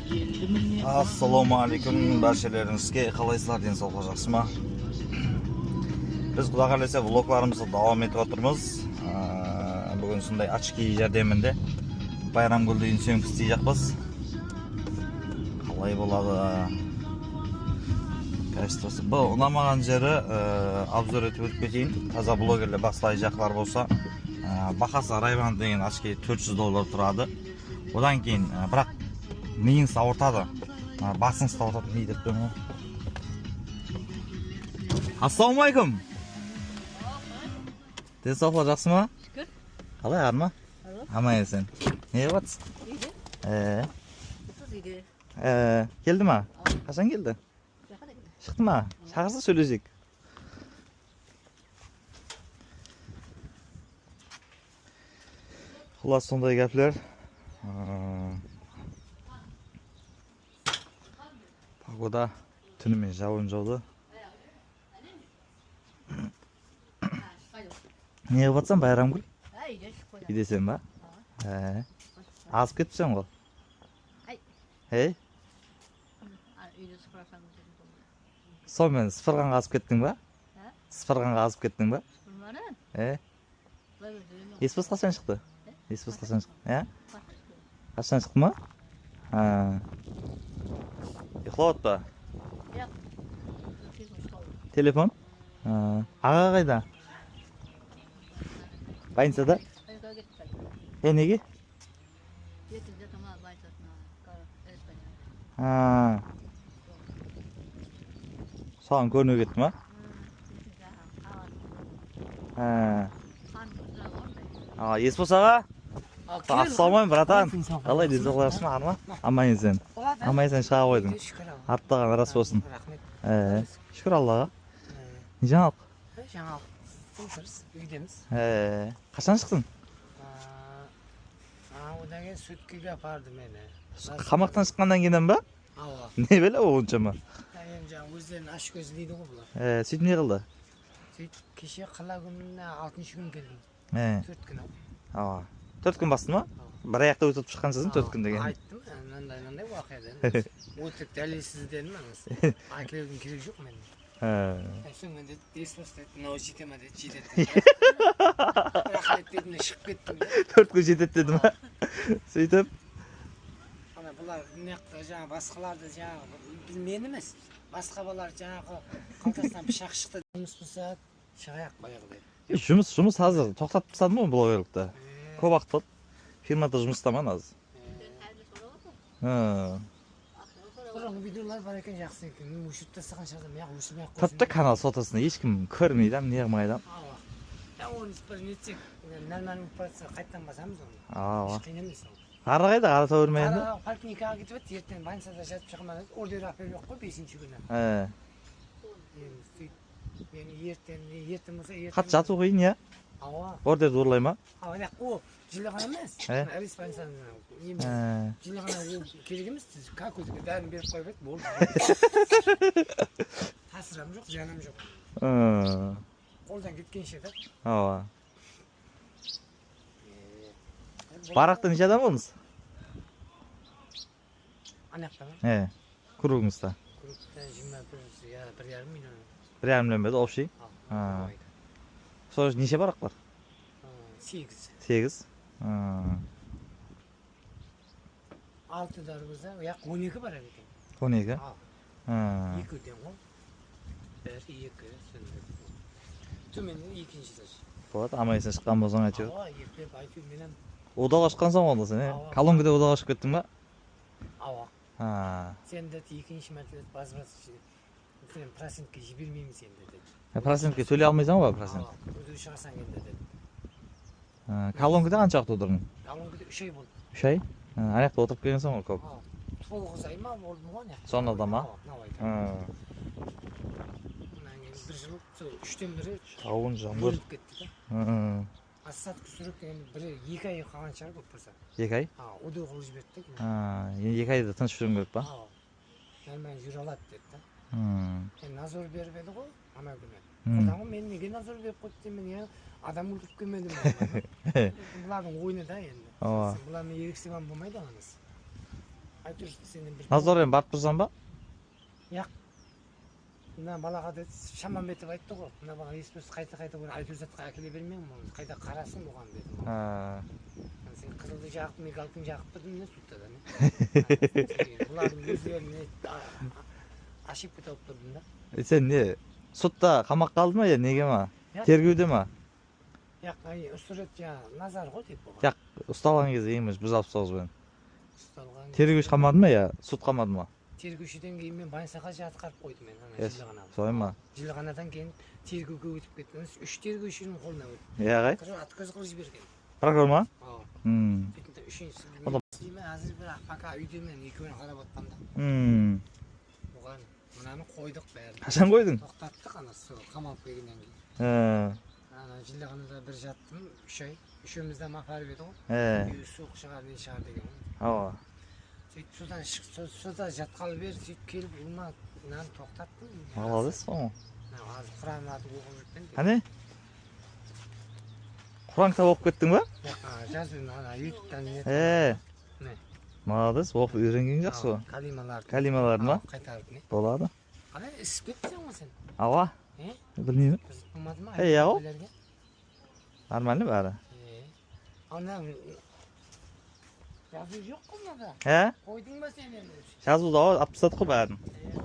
Assalomu alaykum barchalaringizga. Qalaysizlar, densoqlar yaxshimi? Biz xudo xolasa vloglarimizni davom etib Bugun shunday ochki yordamida Bayramgulni syomka isteyapmiz. Qalay bo'ladi? Kaystosi bu unamagan jeri obzor etib o'tib ketayin. Toza blogerlar boshlayacaklar bo'lsa, bahasi Rayvan degan ochki $400 turadi. Odan keyin biroq neyin savurtadi? Basın savurtadi ne deb turibman. Assalomu alaykum. Densoqlar yaxshimi? Shukr. Qalay, arma? Hammaysan. Ne qilyapsiz? Uyda. Keldimi? Qachon keldi? Chiqdimi? Chaqirsa söyleyecek. Xullas sonday gaplar. Pagoda tunimen javon jaudı. Ne yapatsan Bayramgul? Gidesen ba? Azıp ketmişsin ol. Hey? Son men sıfırgan azıp kettin ba? Sıfırgan azıp kettin ba? Esbos kaçan çıktı? Esbos kaçan çıktı? Kaçan çıktı mı? Yıkılavat ba? Telefon? Ağa kayda? Bayınsada? Negi? Soğan görünüyor gittim ha? Esbos ağa? Assalomu alaykum bratan. Qalay densoqlar yaxshimi, arma? Ammaysan. Ammaysan chiqa qo'ydim. Artdagan ras bo'lsin. Shukr Allohga. Nijanoq? Жаңалық. Отырыз, үйдеміз. Qachon chiqdin? Одан кейін сүткіге апарды мені. Qamoqdan chiqqandan keyin ba? Ава. Ne böyle o'nchami? Енді жаңа өздерін аш көз дейді ғой бұлар. Сөйтіп не qildi? Сөйтіп кеше қала күніне 6-шы күн келдім. 4 күн. 4 kun bastın mı? Bir ayakta ötüp çıkansızın 4 gün деген. Айттым, мындай уақиғадан. Өтіп дәлелсіз дедім аңыз. Айкелудің керек жоқ мен. Соңында Esbos деді, мынау жете ме деді, жетеді. Рахмет дедім де шығып кеттім. 4 gün жетеді деді ма? Сөйтіп? Ана бұлар мынаяқта жаңа басқаларды жаңағы мен емес, басқа балалар жаңағы қалтасынан пышақ шықты. Жұмыс болса шығайық баяғы деді. Жұмыс hazır. Toxtatып tastadın mı blogerlikte? Көп vaqt болды. Firmada жұмыстаман аз. Бұрынғы видеолар бар екен, жақсы екен. Мен өшіріп тастаған шығарсам, мен өшірмей-ақ қойсын. Тіпті канал сотасында ешкім көрмейді, не қылмайды. Оны бір нетсек, нормальный ұппатса қайттан басамыз оны. Еш қиын емес ол. Ары қайда қарата өрмейді? Поликлиникаға кетіп еді, ертең больницада жатып шығамады. Ордер апел жоқ қой 5-ші күні. Мен ертең болса Қат жату қиын, я? Ордерді ұрлай ма? О, жылы ғана емес. Әрес больницаның жылы ғана керек емес. Как өзіге дәрін беріп қойып еді, болды. Тасырам жоқ, жаным жоқ. Қолдан кеткенше де. Барақта неше адам болыңыз? Анақта ма? Кругыңызда. Кругта 21,5 миллион. 1,5 миллион беді, общий? Sonra неше барақ бар? 8. 8? 6 дарбызда, 12 бар екен. 12? 2-ден ғой. 1, 2, төменнен екінші саш. Болады, амайсын шыққан болсаң әйтеуір. Ертеп айтып менен. Одаға шыққансың онда сен, Колонгіде одаға шығып кеттің ба? Сен деді екінші мәртебе базбасы процентке жібермейміз енді деді. Процентке төлей алмайсың ба процент? Өдеу шығасаң енді деді. Колонгіде қанша уақыт отырдың? Колонгіде 3 ай болды. 3 ай? Аяқта отырып келгенсің ғой көп. 9 ай ма болдым ғой аяқта. Сонда ма? Bir жыл, 3-тен бірі бөлініп кетті да. Ассадқа сүріп енді бірі 2 ай қалған шығар көп болса. 2 ай? Өдеу қылып жіберді. 2 айда тыныш жүруің керек па? Нормально жүре алады деді да. Назор беріп еді ғой ана күні. Одан ғой мен неге назор беріп қойды деймін, я адам өлтіріп келмедім. Бұлардың ойыны да енді. Бұлармен ерекшелігін болмайды оңыз. Айтыр сенен бір. Назорен барып тұрсам ба? Мына балаға да шамам етіп айтты ғой. Мына бала ес-түссіз қайта бір айтыр затқа әкеле бермеймін оны. Қайта қарасын оған дедім. Сен қызылды жағып, мигалкин жағып тұрдың не сутта да не? Бұлардың өздеріне ашып кетіп тұрдың да. Сен не? Сотта қамаққа алды ма, неге ма? Тергеуде ма? Үстірет назар ғой деп болған. Ұсталған кезде емеш, біз алып соғыз бен. Ұсталған. Тергеуш қамады ма, сұт қамады ма? Тергеушіден кейін мен Байсақа жатқарып қойдым мен ана Жылғанада. Солай ма? Жылғанадан кейін тергеуге өтіп кеттім. 3 тергеушінің қолына өтті. Ағай? Аткөз қылып жіберген. Прокурор ма? Бетінде үшіншісі білмеймін. Әзір бір пока үйде мен екеуін қарап отқанда. Оған мынаны қойдық бәрін. Қашан қойдың? Тоқтаттық ана қамалып келгеннен кейін. Ана Жылғанада бір жаттым 3 ай. Үшеумізді мақарып еді ғой. Суық шығар не шығар деген. Ава. Сөйтіп сода жатқалы бері сөйтіп келіп ұлма мынаны тоқтаттым. Молодец ғой. Азыр Құран аты оқып жүрген. Қане? Құран кітап оқып кеттің ба? Жазуын ана ютубтан не. Молодец, оқып үйренген жақсы ғой. Калималарды ма? Қайтарып не? Болады. Қалай ісіп кеттің ғой сен? Ава. Білмеймін. Болмады ма? Ау. Нормально бәрі. Ана жазу жоқ қой мынада. Қойдың ба сен енді? Жазуды алып тастадық қой бәрін.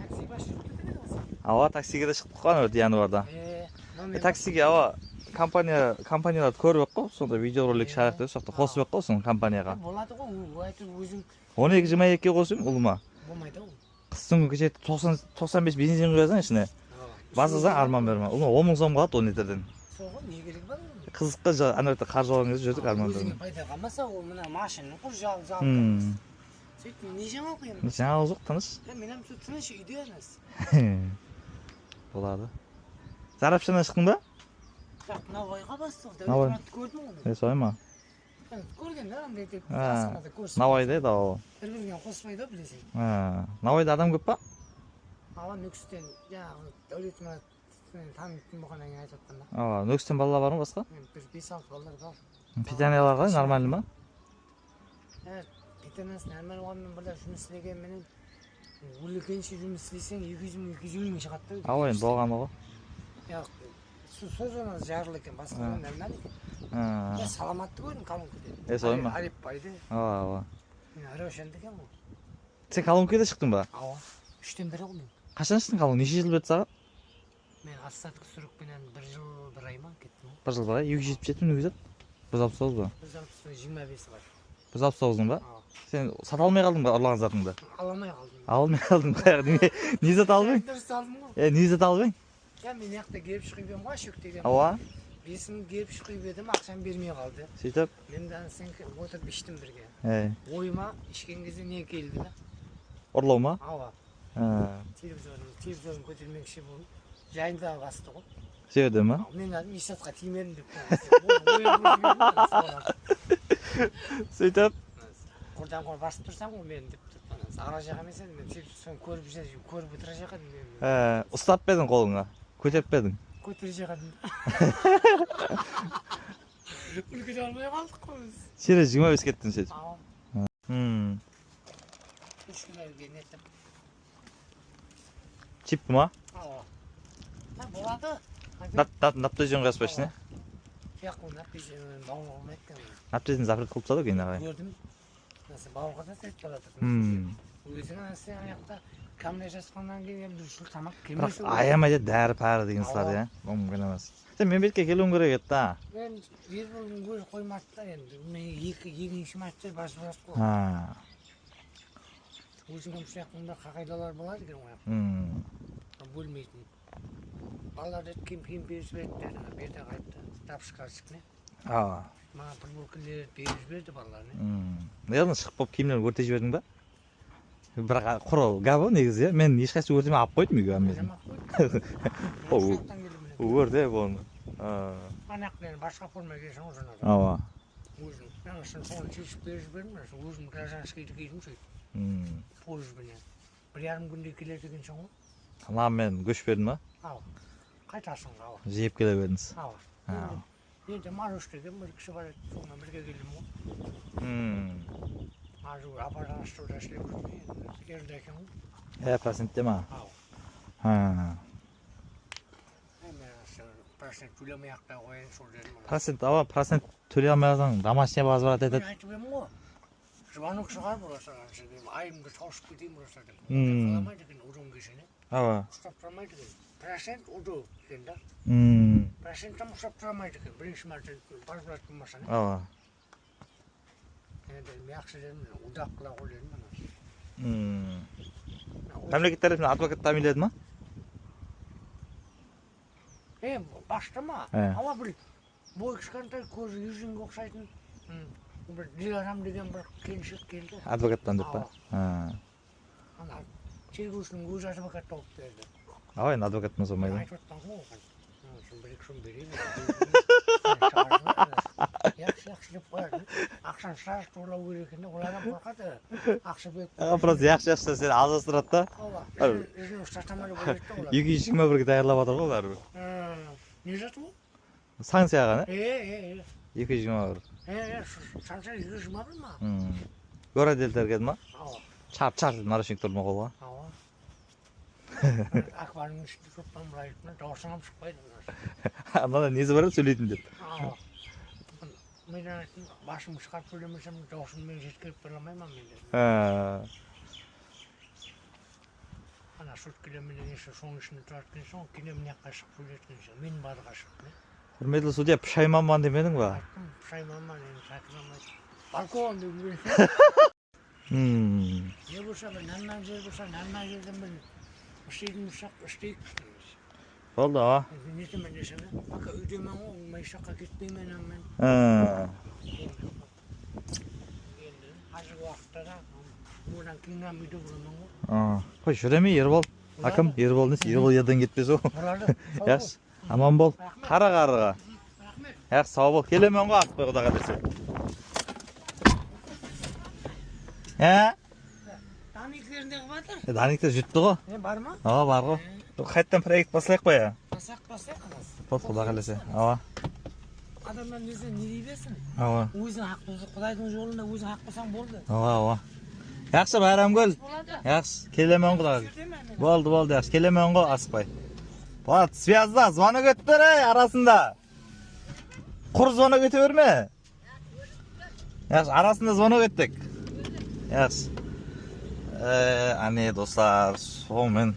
Такси баш жүріп кеткен еді ғой. Ава, таксиге де шықтық қой Диянуарда. Таксиге ава компанияларды көріп қой, сонда видеоролик шығарып деп соқты қосып қой соны компанияға. Болады ғой, айтып өзің 12-22 қосып ұлыма. Болмайды ғой. Қыстың күні кешеді 95 бензин құясың ішіне. Басасаң арман берме. Ұлыма 10 мың сом қалады 10 литрден. Соғы не керек бар? Қызыққа ана жерде қар жауған кезде жүрдік арман берме. Өзіңе пайда қалмаса ол мына машина құр жал. Сөйтіп не жаңалық енді? Жаңалық жоқ, тыныш. Менің тыныш үйде анасы. Болады. Зарапшана шықтың ба? Жоқ, Навайға бастық. Дәулетмұратты көрдің ғой? Солай ма? Көрген да, андай деп асығанда көрсін. Навайда еді ол. Бір-бірінен қоспайды білесің. Навайда адам көп па? Ала Нүкістен, жаңағы Дәулетмұрат танытын болғаннан кейін айтып отқанда. Нүкістен балалар бар ма басқа? Бір 5-6 балалар бар. Питаниялар қалай, нормальный ма? Питаниясы нормаль болғанмен бұлар жұмыс істеген менен өлгенше жұмыс істесең 200 мың 250 мың шығады да. Енді болғаны ғой. Созона жарылы екен, басқадан нормаль екен. Саламатты көрдім колонкада. Солай ма? Арипбайды. Рошенді екен ғой. Сен колонкада шықтың ба? 3-тен бірі ғой мен. Қашан шықтың колонка? Неше жыл бет саған? Мен остаток сұрықпенен 1 жыл 1 ай ма кеттім ғой. 1 жыл 1 ай? 277 мың өтеді? 169 ба? 125 бар. 169 ба? Сен сата алмай қалдың ба ұрлаған затыңды? Аламай қалдым. Алмай қалдың ба? Не зат албайың? Дұрыс алдым ғой. Не зат албайың? Мен яқта келіп шығып едім ғой, шөктеген. Ава? Бесін келіп шығып едім, ақшам бермей қалды. Сөйтіп? Мен сен отырып іштім бірге. Ойыма ішкен кезде не келді да? Ұрлау ма? Ава. Телевизорын көтермекші болдым. Жайында басты ғой. Сөйді ма? Мен адым ешатқа тимедім деп. Сөйтіп? Құрдан қор басып тұрсам ғой мен деп тұрып. Ара жақ емес еді, мен телевизорын көріп отыра жақ едім. Ұстап бедің қолыңа? Көтеріп бедің? Көтер жақ едім. Үлгере алмай қалдық қой біз. Сері 25 кеттің сөйтіп? Ава. 3 күн әлге нетіп. Чип ма? Ава. Болады. Наптөжен қаспаш, не? Жоқ, ол наптөжен бауыр olmaydı екен. Наптөжен запрет қылып тастады кейін ағай. Көрдім. Бауырға да сөйтіп барады. Өзің анасы аяқта камера жасқаннан кейін енді шұл тамақ кемес. Бірақ аямайды дәрі пәрі деген сылар, иә? Мүмкін емес. Сен мен бетке келуің керек еді да. Мен ерболдың көзі қоймады да енді. Мен екінші матчта бас-бас қой. Өзің көмші яқтында қағайдалар болады екен ғой. Бөлмейтін. Балалар кем беріп жіберді. Берді қайтты. Тапшыққа шықны. Маған футболкалер беріп жіберді балаларны. Яғни шығып болып киімдерін өртеп жібердің ба? Бірақ құрал габы негізі, мен ешқайсы өртеме алып қойдым үйге әмезін. Өрте болны. Анақпен басқа форма келсің ғой жаңағы. Ава. Өзің. Мен үшін соны шешіп беріп жібердім. Өзім гражданскийді кидім сөйтіп. Пойызбенен. 1,5 күнде келер дегенсің ғой. Ана мен көшіп бердім ба? Ава. Қайтасың ава. Жеп келе бердіңіз. Ава. Енді Маруш деген бір кісі бар еді. Соңынан бірге келдім ғой. Hozir apparatda ishlab yuribman. Yerda ekan. Процентте ма? Ha. Ha. Процент to'lamayapti, qo'ying so'rayman. Процент төлей алмасаң, домашний возврат Men етеді. aytib beraman ғой. Звонок шығарып ұрасаң, дедім, айымды тауысып кетейін ұраса деп. Hmm. Қаламайды екен, удон кешені. Ава. Ұстап тұрмайды екен. Процент уду екен да. Проценттен ұстап тұрмайды екен. Бірінші мәрте возврат қылмаса. Ава. Енді жақсы дедім, удақ қыла ғой дедім. Мемлекет тарапынан адвокат тәмінледі ма? Башты ма? Ала бір бой кішкентай көзі yüzіңге ұқсайтын бір Диларам деген бір келіншек келді. Адвокаттан деп па? Ана тергеушінің өзі адвокат тауып берді. Ава, енді адвокат мыз болмайды. Айтып отқан ғой оған. Бір-екі сом берейін. Жақсы деп қояды. Ақшаны сразу торлау керек екен. Олардан қорқады. Ақша беріп. Просто жақсы сені азастырады да. Өзін ұстатамады болады да олар. 221-ге даярлап жатыр ғой бәрібір. Не жатыр ғой? Санкцияға, не? 221. Санкция 221 ма? Городел тергеді ма? Ава. Чар наручник тұрмы қолға. Ава. Акварның ішінде тұртпан бұлайтын, даусыңам шықпайды. Анада несі бар сөйлейтін деп. Ава. Мен айтын, басым шығарып сөйлемесем, даусым мен жеткіліп бере алмаймын мен дедім. Ана сөткілемін несі соның ішінде тұратын соң, кейде мына жаққа шығып сөйлеткен соң, мен барға шықтым. Құрметті судья, пұшайманман демедің ба? Айттым, пұшайманман, енді шақырамайды. Балкон деп жүрген. Не болса, бір наннан жер болса, наннан жерден бір істейтін болсақ, істейік. Болды, ава. Нетемен десем, бақа үйдемен ғой, оңмай шаққа кетпеймен мен. Енді, қазір уақытта да, одан кейіннен үйде боламын ғой. Қой, жүре ме, Ербол? Акым, Ербол несі, Ербол ерден кетпес о. Бұрады, сау бол. Яқсы, аман бол. Қара-қарыға. Рахмет. Яқсы, сау бол. Келемен ғой, Ақпай құдаға десе. Даниклерінде қыватыр? Даниктер жүтті ғой. Бар ма? Ава, бар ғой. Қайттан проект басылайық қой, я? Басақ анасы. Болды, құдаға десе. Ава. Адамдар несі не дей берсін? Ава. Өзің хақ болса, Құдайдың жолында өзің хақ болсаң болды. Ава. Яқшы, Байрамгүл. Яқшы, келемен құдаға. Болды, яқшы. Келемен ғой, Асықпай. Вот, связда, звонок өттір, арасында. Құр звонок өте берме. Яқшы, арасында звонок өттік. Яқшы. Ане, достар, сонымен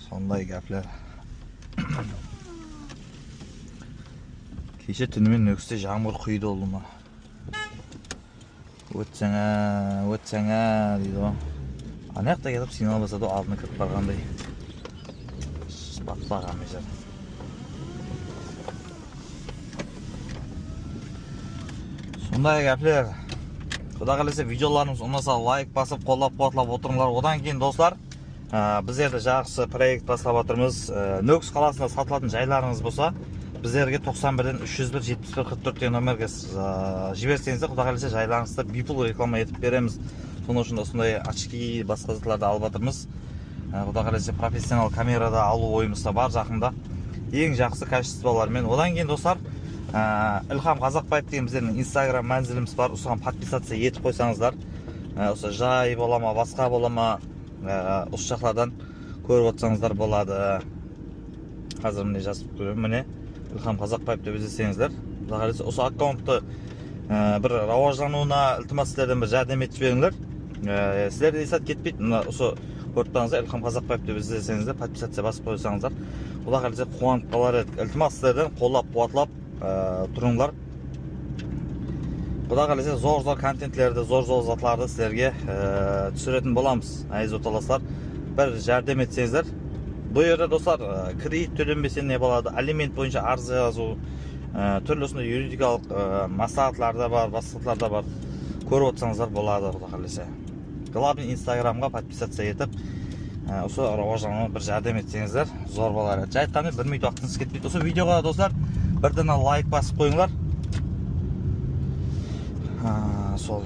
сондай гәплер. Кеше түнімен нөкісте жаңбыр құйды олды ма. Өтсеңә дейді ғой. Анаяқта кетіп сигнал басады, алдына кіріп барғандай. Батпаған мезер. Сондай гәплер. Құда қалесе видеоларымыз ұнаса лайк басып, қолдап қуатлап отырыңдар. Одан кейін достар, біздерді жақсы проект бастап отырмыз. Нөкіс қаласында сатылатын жайларыңыз болса, біздерге 91-ден 301-71-44 деген номерге жіберсеңіздер, құда қалесе жайларыңызды бипул реклама етіп береміз. Соның үшін осындай очки, басқа заттарды алып жатырмыз. Құда қалесе профессионал камерада алу ойымызда бар жақында. Ең жақсы качестволармен. Одан кейін достар, Илхам Қазақбаев деген біздердің инстаграм мәнзіліміз бар. Осыған подписация етіп қойсаңыздар, осы жай бола ма, басқа бола ма, осы жақлардан көріп отырсаңыздар болады. Қазір міне жазып көремін, міне Илхам Қазақбаев деп іздесеңіздер. Осы аккаунтты бір рауаждануына ілтимас сіздерден бір жәрдем етіп жіберіңдер. Сіздерде есат кетпейді. Осы көріптіңіздер, Илхам Қазақбаев деп іздесеңіздер, подписация басып қойсаңыздар. Құда қаласа қуанып қалар едік. Ілтимас сіздерден қолдап қуатлап тұрыңдар. Құда қаласа зор контентлерді, зор затларды сіздерге түсіретін боламыз. Айыз оталастар, бір жәрдем етсеңіздер. Бұл жерде достар, кредит төленбесе не болады, алимент бойынша арыз жазу, түрлі осындай юридикалық маслихатлар да бар, басқалар да бар. Көріп отырсаңыздар болады, құда қаласа. Главный инстаграмға подписация етіп, осы рауаждануға бір жәрдем етсеңіздер, зор болар. Жайтқанмен 1 минут уақытыңыз кетпейді. Осы видеоға достар, бірден лайк басып қойыңдар. Сол